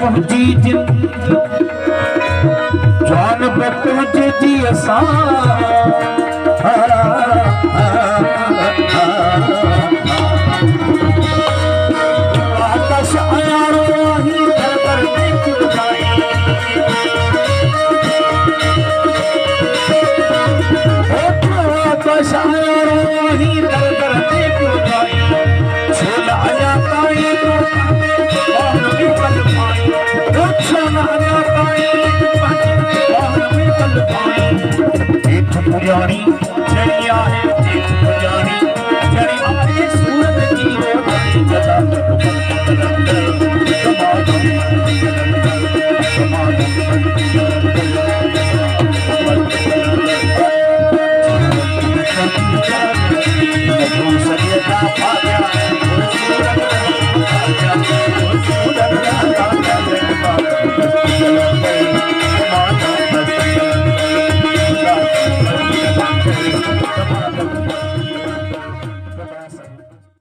पहुंची जिन जान पे पहुंचे जी असा आकाश आया रोही घर पर क्यों जाए आकाश आया रोही घर पर क्यों जाए झूल आया ताई पुरानी